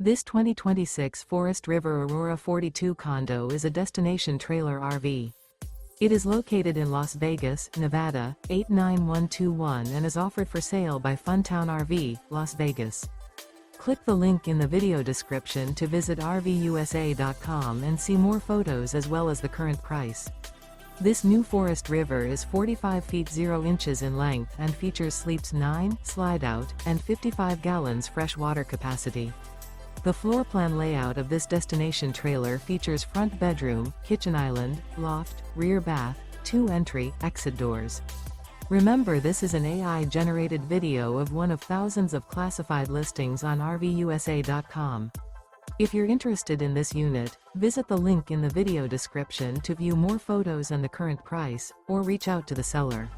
This 2026 Forest River Aurora 42 condo is a destination trailer RV. It is located in Las Vegas, Nevada, 89121 and is offered for sale by Funtown RV, Las Vegas. Click the link in the video description to visit RVUSA.com and see more photos as well as the current price. This new Forest River is 45 feet 0 inches in length and features sleeps 9, slide-out, and 55 gallons fresh water capacity. The floor plan layout of this destination trailer features front bedroom, kitchen island, loft, rear bath, 2 entry, exit doors. Remember, this is an AI-generated video of one of thousands of classified listings on RVUSA.com. If you're interested in this unit, visit the link in the video description to view more photos and the current price, or reach out to the seller.